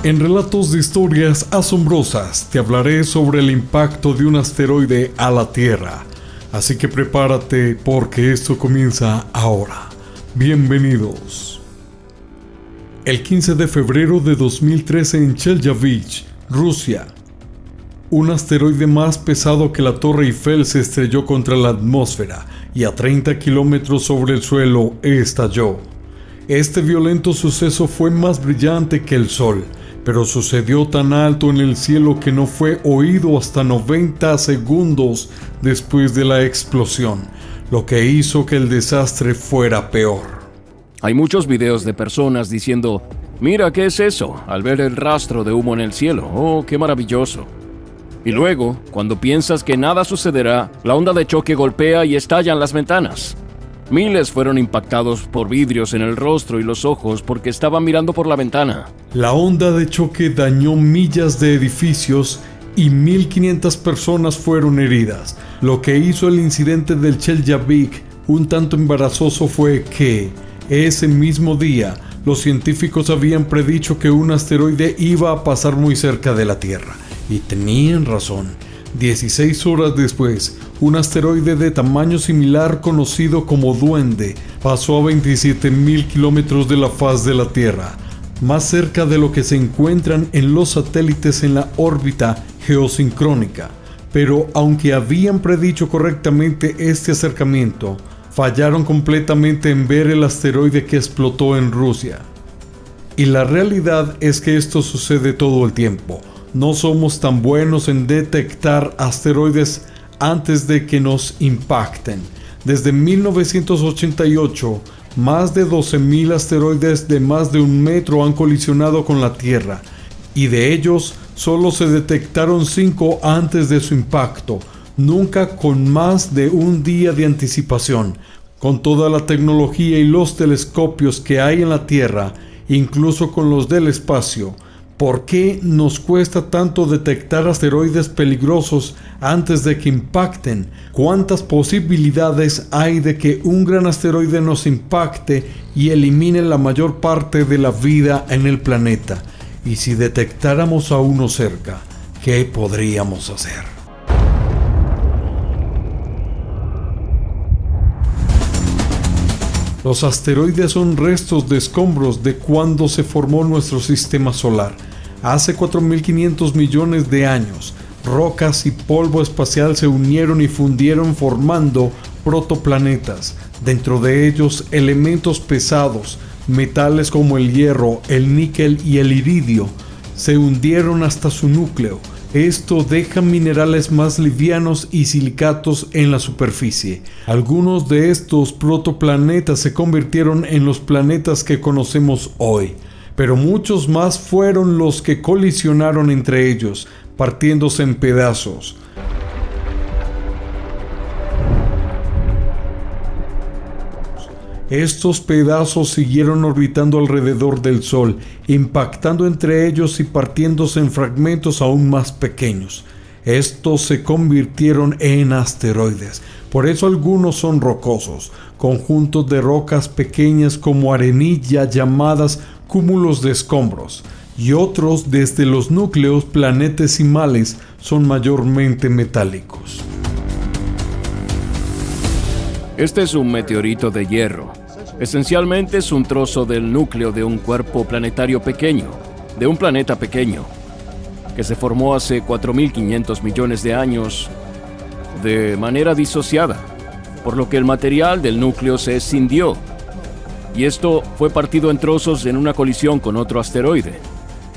En Relatos de Historias Asombrosas te hablaré sobre el impacto de un asteroide a la Tierra. Así que prepárate porque esto comienza ahora. Bienvenidos. El 15 de febrero de 2013 en Chelyabinsk, Rusia, un asteroide más pesado que la Torre Eiffel se estrelló contra la atmósfera y a 30 kilómetros sobre el suelo estalló. Este violento suceso fue más brillante que el sol, pero sucedió tan alto en el cielo que no fue oído hasta 90 segundos después de la explosión, lo que hizo que el desastre fuera peor. Hay muchos videos de personas diciendo, mira, ¿qué es eso? Al ver el rastro de humo en el cielo, ¡oh, qué maravilloso! Y luego, cuando piensas que nada sucederá, la onda de choque golpea y estallan las ventanas. Miles fueron impactados por vidrios en el rostro y los ojos porque estaban mirando por la ventana. La onda de choque dañó millas de edificios y 1.500 personas fueron heridas. Lo que hizo el incidente del Chelyabinsk un tanto embarazoso fue que, ese mismo día, los científicos habían predicho que un asteroide iba a pasar muy cerca de la Tierra. Y tenían razón. 16 horas después, un asteroide de tamaño similar conocido como Duende pasó a 27.000 kilómetros de la faz de la Tierra, más cerca de lo que se encuentran en los satélites en la órbita geosincrónica. Pero aunque habían predicho correctamente este acercamiento, fallaron completamente en ver el asteroide que explotó en Rusia. Y la realidad es que esto sucede todo el tiempo. No somos tan buenos en detectar asteroides antes de que nos impacten. Desde 1988, más de 12.000 asteroides de más de 1 metro han colisionado con la Tierra, y de ellos solo se detectaron 5 antes de su impacto, nunca con más de un día de anticipación. Con toda la tecnología y los telescopios que hay en la Tierra, incluso con los del espacio, ¿por qué nos cuesta tanto detectar asteroides peligrosos antes de que impacten? ¿Cuántas posibilidades hay de que un gran asteroide nos impacte y elimine la mayor parte de la vida en el planeta? Y si detectáramos a uno cerca, ¿qué podríamos hacer? Los asteroides son restos de escombros de cuando se formó nuestro sistema solar. Hace 4.500 millones de años, rocas y polvo espacial se unieron y fundieron formando protoplanetas. Dentro de ellos, elementos pesados, metales como el hierro, el níquel y el iridio, se hundieron hasta su núcleo. Esto deja minerales más livianos y silicatos en la superficie. Algunos de estos protoplanetas se convirtieron en los planetas que conocemos hoy, pero muchos más fueron los que colisionaron entre ellos, partiéndose en pedazos. Estos pedazos siguieron orbitando alrededor del Sol, impactando entre ellos y partiéndose en fragmentos aún más pequeños. Estos se convirtieron en asteroides. Por eso algunos son rocosos, conjuntos de rocas pequeñas como arenilla llamadas cúmulos de escombros, y otros desde los núcleos planetesimales son mayormente metálicos. Este es un meteorito de hierro. Esencialmente es un trozo del núcleo de un cuerpo planetario pequeño, de un planeta pequeño, que se formó hace 4.500 millones de años de manera disociada, por lo que el material del núcleo se escindió, y esto fue partido en trozos en una colisión con otro asteroide.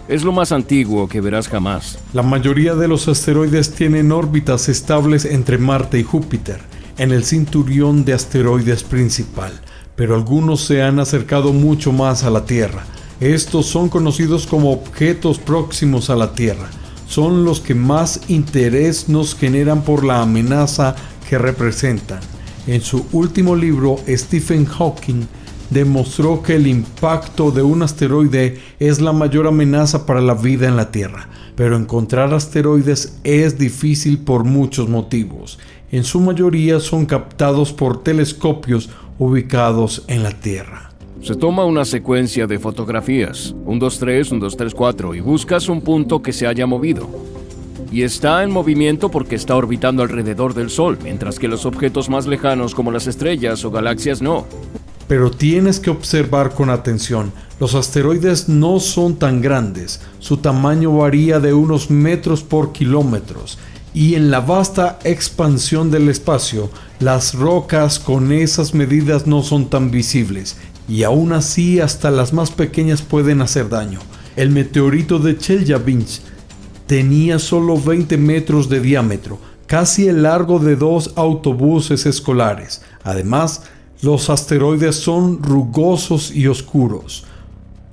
Es lo más antiguo que verás jamás. La mayoría de los asteroides tienen órbitas estables entre Marte y Júpiter, en el cinturón de asteroides principal, pero algunos se han acercado mucho más a la Tierra. Estos son conocidos como objetos próximos a la Tierra. Son los que más interés nos generan por la amenaza que representan. En su último libro, Stephen Hawking demostró que el impacto de un asteroide es la mayor amenaza para la vida en la Tierra, pero encontrar asteroides es difícil por muchos motivos. En su mayoría son captados por telescopios ubicados en la Tierra. Se toma una secuencia de fotografías, 1, 2, 3, 1, 2, 3, 4, y buscas un punto que se haya movido. Y está en movimiento porque está orbitando alrededor del Sol, mientras que los objetos más lejanos como las estrellas o galaxias no. Pero tienes que observar con atención. Los asteroides no son tan grandes. Su tamaño varía de unos metros por kilómetros. Y en la vasta expansión del espacio, las rocas con esas medidas no son tan visibles. Y aún así, hasta las más pequeñas pueden hacer daño. El meteorito de Chelyabinsk tenía solo 20 metros de diámetro, casi el largo de 2 autobuses escolares. Además, los asteroides son rugosos y oscuros.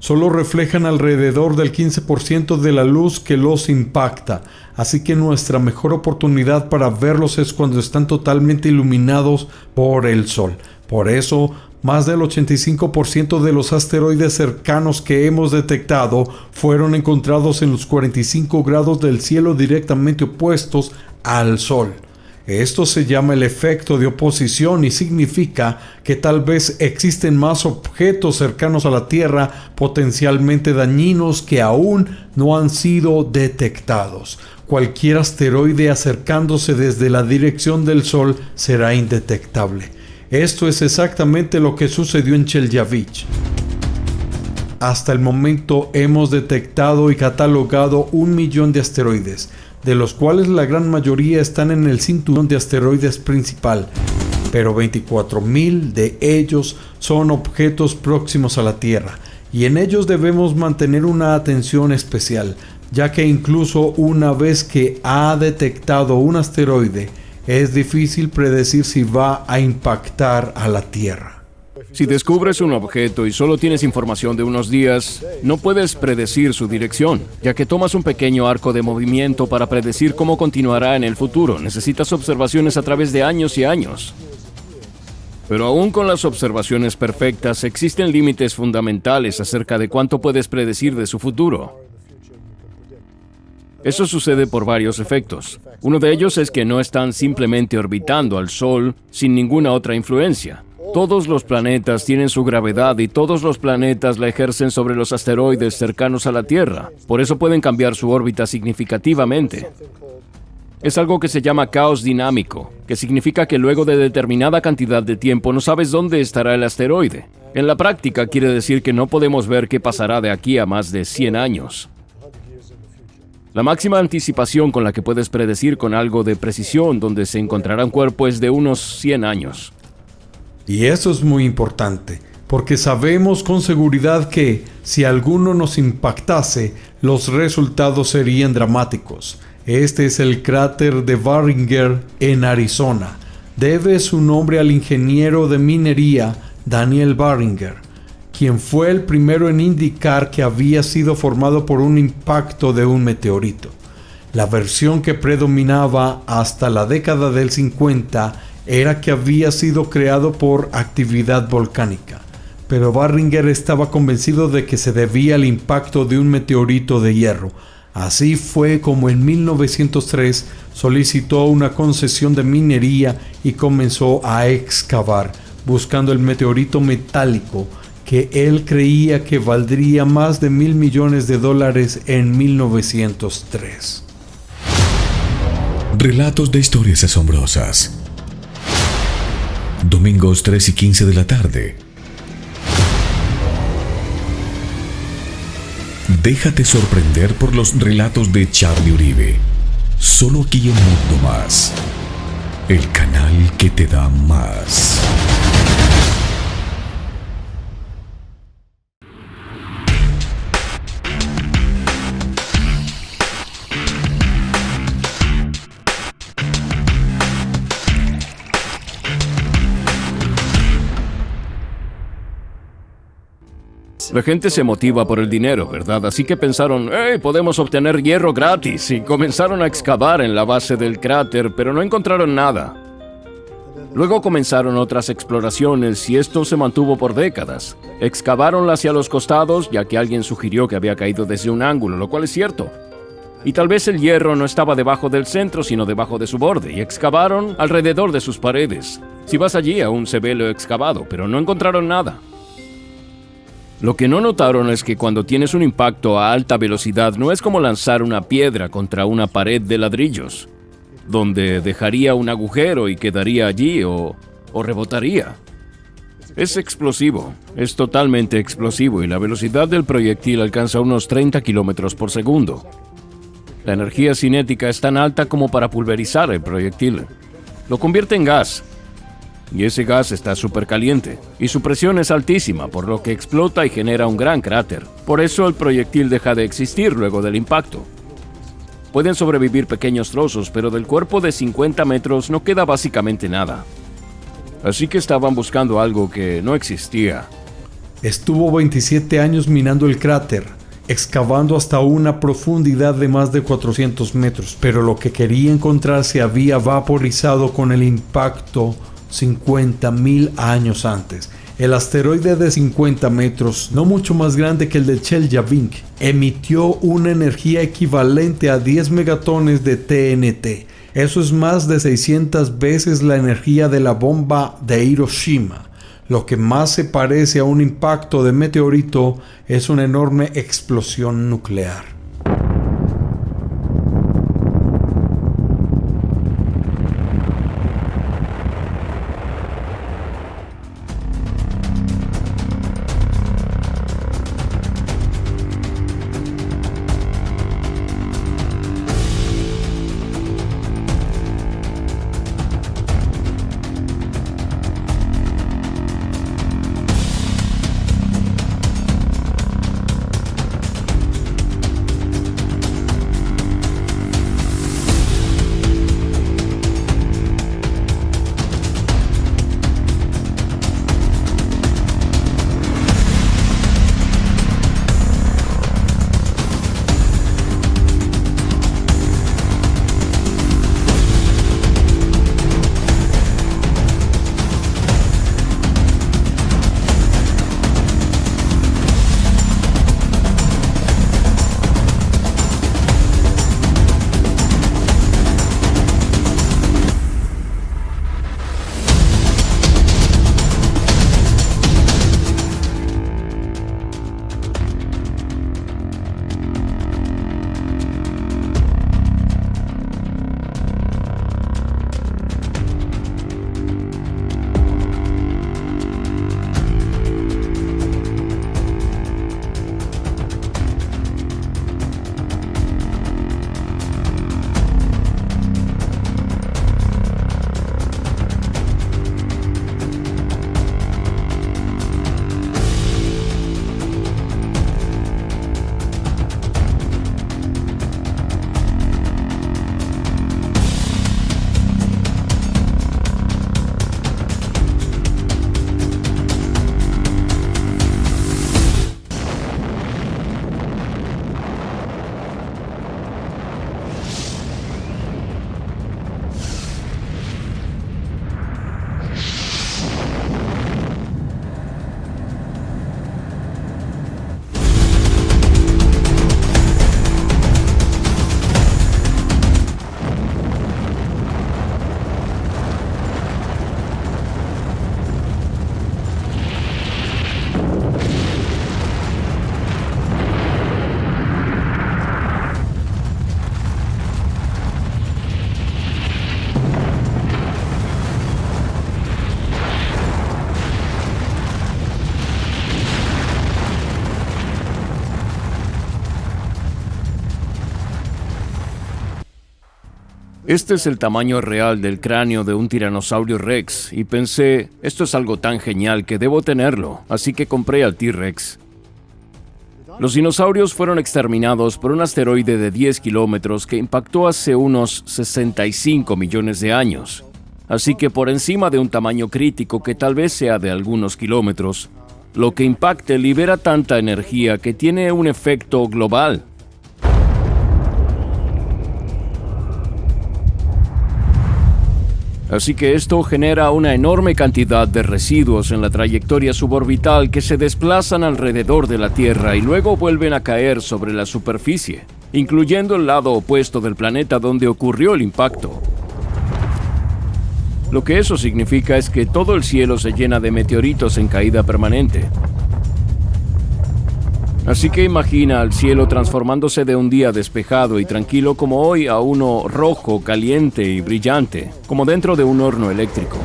Solo reflejan alrededor del 15% de la luz que los impacta, así que nuestra mejor oportunidad para verlos es cuando están totalmente iluminados por el Sol. Por eso, más del 85% de los asteroides cercanos que hemos detectado fueron encontrados en los 45 grados del cielo directamente opuestos al Sol. Esto se llama el efecto de oposición y significa que tal vez existen más objetos cercanos a la Tierra potencialmente dañinos que aún no han sido detectados. Cualquier asteroide acercándose desde la dirección del Sol será indetectable. Esto es exactamente lo que sucedió en Chelyabinsk. Hasta el momento hemos detectado y catalogado 1 millón de asteroides, de los cuales la gran mayoría están en el cinturón de asteroides principal, pero 24,000 de ellos son objetos próximos a la Tierra, y en ellos debemos mantener una atención especial, ya que incluso una vez que ha detectado un asteroide, es difícil predecir si va a impactar a la Tierra. Si descubres un objeto y solo tienes información de unos días, no puedes predecir su dirección, ya que tomas un pequeño arco de movimiento para predecir cómo continuará en el futuro. Necesitas observaciones a través de años y años. Pero aún con las observaciones perfectas, existen límites fundamentales acerca de cuánto puedes predecir de su futuro. Eso sucede por varios efectos. Uno de ellos es que no están simplemente orbitando al Sol sin ninguna otra influencia. Todos los planetas tienen su gravedad y todos los planetas la ejercen sobre los asteroides cercanos a la Tierra. Por eso pueden cambiar su órbita significativamente. Es algo que se llama caos dinámico, que significa que luego de determinada cantidad de tiempo no sabes dónde estará el asteroide. En la práctica quiere decir que no podemos ver qué pasará de aquí a más de 100 años. La máxima anticipación con la que puedes predecir con algo de precisión dónde se encontrará un cuerpo es de unos 100 años. Y eso es muy importante, porque sabemos con seguridad que, si alguno nos impactase, los resultados serían dramáticos. Este es el cráter de Barringer en Arizona. Debe su nombre al ingeniero de minería Daniel Barringer, quien fue el primero en indicar que había sido formado por un impacto de un meteorito. La versión que predominaba hasta la década del 50 era que había sido creado por actividad volcánica, pero Barringer estaba convencido de que se debía al impacto de un meteorito de hierro. Así fue como en 1903 solicitó una concesión de minería y comenzó a excavar, buscando el meteorito metálico que él creía que valdría más de $1,000 millones en 1903. Relatos de historias asombrosas. Domingos 3 y 15 de la tarde. Déjate sorprender por los relatos de Charlie Uribe. Solo aquí en Mundo Más. El canal que te da más. La gente se motiva por el dinero, ¿verdad? Así que pensaron, ¡hey! Podemos obtener hierro gratis. Y comenzaron a excavar en la base del cráter, pero no encontraron nada. Luego comenzaron otras exploraciones y esto se mantuvo por décadas. Excavaron hacia los costados, ya que alguien sugirió que había caído desde un ángulo, lo cual es cierto. Y tal vez el hierro no estaba debajo del centro, sino debajo de su borde, y excavaron alrededor de sus paredes. Si vas allí, aún se ve lo excavado, pero no encontraron nada. Lo que no notaron es que cuando tienes un impacto a alta velocidad no es como lanzar una piedra contra una pared de ladrillos, donde dejaría un agujero y quedaría allí o rebotaría. Es explosivo, es totalmente explosivo y la velocidad del proyectil alcanza unos 30 kilómetros por segundo. La energía cinética es tan alta como para pulverizar el proyectil. Lo convierte en gas. Y ese gas está súper caliente, y su presión es altísima, por lo que explota y genera un gran cráter. Por eso el proyectil deja de existir luego del impacto. Pueden sobrevivir pequeños trozos, pero del cuerpo de 50 metros no queda básicamente nada. Así que estaban buscando algo que no existía. Estuvo 27 años minando el cráter, excavando hasta una profundidad de más de 400 metros, pero lo que quería encontrar se había vaporizado con el impacto 50.000 años antes. El asteroide de 50 metros, no mucho más grande que el de Chelyabinsk, emitió una energía equivalente a 10 megatones de TNT. Eso es más de 600 veces la energía de la bomba de Hiroshima. Lo que más se parece a un impacto de meteorito es una enorme explosión nuclear. Este es el tamaño real del cráneo de un tiranosaurio rex y pensé, esto es algo tan genial que debo tenerlo, así que compré al T-Rex. Los dinosaurios fueron exterminados por un asteroide de 10 kilómetros que impactó hace unos 65 millones de años. Así que por encima de un tamaño crítico que tal vez sea de algunos kilómetros, lo que impacte libera tanta energía que tiene un efecto global. Así que esto genera una enorme cantidad de residuos en la trayectoria suborbital que se desplazan alrededor de la Tierra y luego vuelven a caer sobre la superficie, incluyendo el lado opuesto del planeta donde ocurrió el impacto. Lo que eso significa es que todo el cielo se llena de meteoritos en caída permanente. Así que imagina el cielo transformándose de un día despejado y tranquilo como hoy a uno rojo, caliente y brillante, como dentro de un horno eléctrico.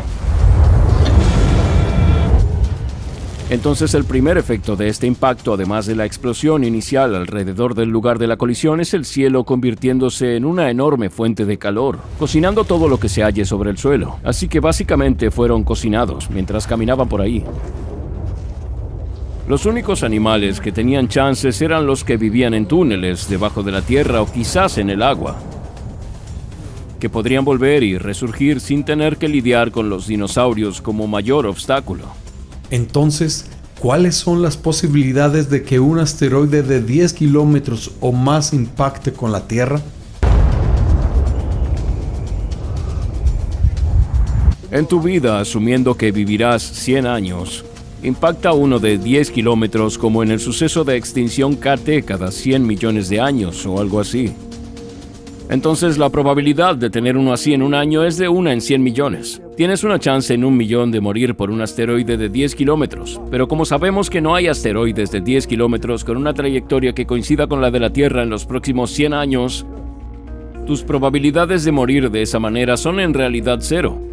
Entonces el primer efecto de este impacto, además de la explosión inicial alrededor del lugar de la colisión, es el cielo convirtiéndose en una enorme fuente de calor, cocinando todo lo que se halle sobre el suelo. Así que básicamente fueron cocinados mientras caminaban por ahí. Los únicos animales que tenían chances eran los que vivían en túneles debajo de la tierra o quizás en el agua, que podrían volver y resurgir sin tener que lidiar con los dinosaurios como mayor obstáculo. Entonces, ¿cuáles son las posibilidades de que un asteroide de 10 kilómetros o más impacte con la Tierra? En tu vida, asumiendo que vivirás 100 años, impacta uno de 10 kilómetros como en el suceso de extinción KT cada 100 millones de años o algo así. Entonces la probabilidad de tener uno así en un año es de 1 en 100 millones. Tienes una chance en 1 millón de morir por un asteroide de 10 kilómetros, pero como sabemos que no hay asteroides de 10 kilómetros con una trayectoria que coincida con la de la Tierra en los próximos 100 años, tus probabilidades de morir de esa manera son en realidad 0.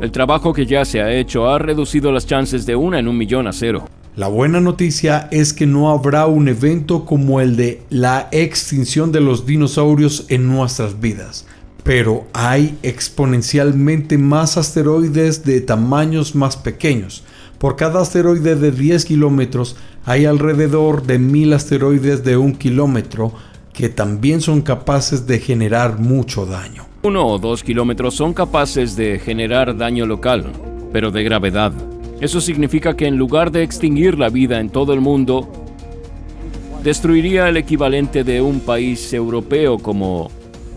El trabajo que ya se ha hecho ha reducido las chances de 1 en 1 millón a 0. La buena noticia es que no habrá un evento como el de la extinción de los dinosaurios en nuestras vidas, pero hay exponencialmente más asteroides de tamaños más pequeños. Por cada asteroide de 10 kilómetros hay alrededor de 1000 asteroides de 1 kilómetro que también son capaces de generar mucho daño. 1 o 2 kilómetros son capaces de generar daño local, pero de gravedad. Eso significa que en lugar de extinguir la vida en todo el mundo, destruiría el equivalente de un país europeo como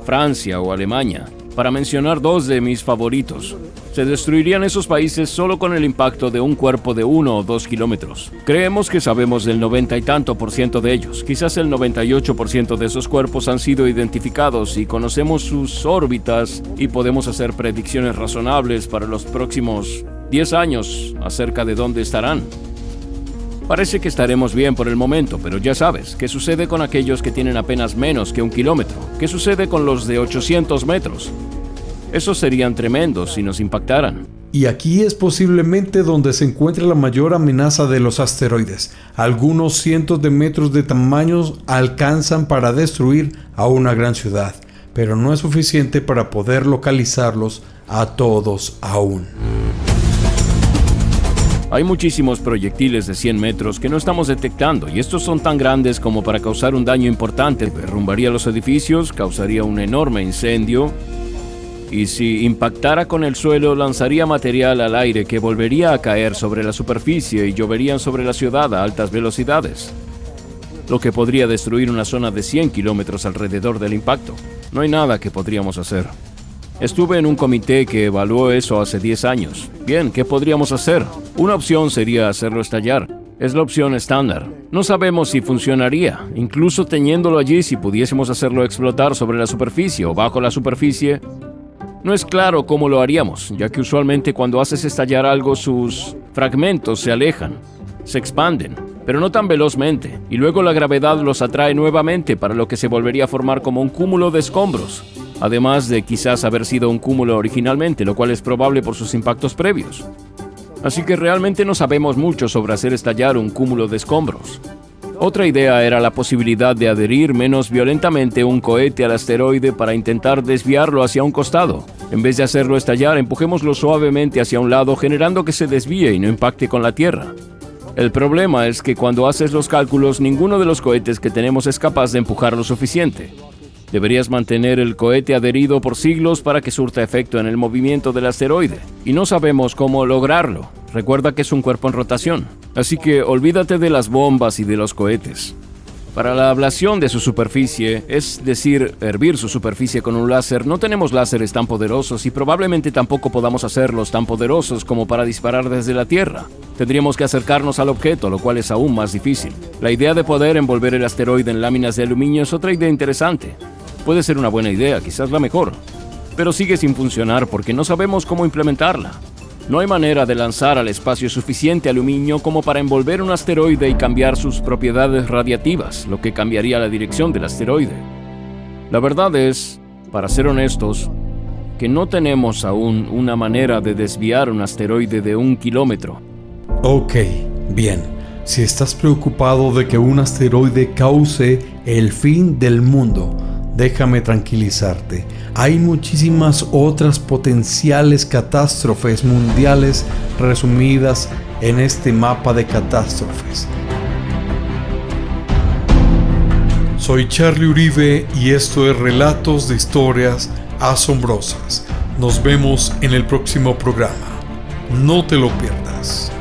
Francia o Alemania, para mencionar dos de mis favoritos. Se destruirían esos países solo con el impacto de un cuerpo de 1 o 2 kilómetros. Creemos que sabemos del 90 y tanto por ciento de ellos. Quizás el 98% de esos cuerpos han sido identificados y conocemos sus órbitas y podemos hacer predicciones razonables para los próximos 10 años acerca de dónde estarán. Parece que estaremos bien por el momento, pero ya sabes, ¿qué sucede con aquellos que tienen apenas menos que 1 kilómetro? ¿Qué sucede con los de 800 metros? Esos serían tremendos si nos impactaran. Y aquí es posiblemente donde se encuentra la mayor amenaza de los asteroides. Algunos cientos de metros de tamaño alcanzan para destruir a una gran ciudad, pero no es suficiente para poder localizarlos a todos aún. Hay muchísimos proyectiles de 100 metros que no estamos detectando y estos son tan grandes como para causar un daño importante. Derrumbaría los edificios, causaría un enorme incendio y si impactara con el suelo lanzaría material al aire que volvería a caer sobre la superficie y lloverían sobre la ciudad a altas velocidades, lo que podría destruir una zona de 100 kilómetros alrededor del impacto. No hay nada que podríamos hacer. Estuve en un comité que evaluó eso hace 10 años. Bien, ¿qué podríamos hacer? Una opción sería hacerlo estallar. Es la opción estándar. No sabemos si funcionaría. Incluso teniéndolo allí, si pudiésemos hacerlo explotar sobre la superficie o bajo la superficie, no es claro cómo lo haríamos, ya que usualmente cuando haces estallar algo, sus fragmentos se alejan, se expanden, pero no tan velozmente, y luego la gravedad los atrae nuevamente para lo que se volvería a formar como un cúmulo de escombros. Además de quizás haber sido un cúmulo originalmente, lo cual es probable por sus impactos previos. Así que realmente no sabemos mucho sobre hacer estallar un cúmulo de escombros. Otra idea era la posibilidad de adherir menos violentamente un cohete al asteroide para intentar desviarlo hacia un costado. En vez de hacerlo estallar, empujémoslo suavemente hacia un lado, generando que se desvíe y no impacte con la Tierra. El problema es que cuando haces los cálculos, ninguno de los cohetes que tenemos es capaz de empujar lo suficiente. Deberías mantener el cohete adherido por siglos para que surta efecto en el movimiento del asteroide, y no sabemos cómo lograrlo. Recuerda que es un cuerpo en rotación, así que olvídate de las bombas y de los cohetes. Para la ablación de su superficie, es decir, hervir su superficie con un láser, no tenemos láseres tan poderosos y probablemente tampoco podamos hacerlos tan poderosos como para disparar desde la Tierra. Tendríamos que acercarnos al objeto, lo cual es aún más difícil. La idea de poder envolver el asteroide en láminas de aluminio es otra idea interesante. Puede ser una buena idea, quizás la mejor, pero sigue sin funcionar porque no sabemos cómo implementarla. No hay manera de lanzar al espacio suficiente aluminio como para envolver un asteroide y cambiar sus propiedades radiativas, lo que cambiaría la dirección del asteroide. La verdad es, para ser honestos, que no tenemos aún una manera de desviar un asteroide de 1 kilómetro. Ok, bien. Si estás preocupado de que un asteroide cause el fin del mundo, déjame tranquilizarte. Hay muchísimas otras potenciales catástrofes mundiales resumidas en este mapa de catástrofes. Soy Charlie Uribe y esto es Relatos de Historias Asombrosas. Nos vemos en el próximo programa. No te lo pierdas.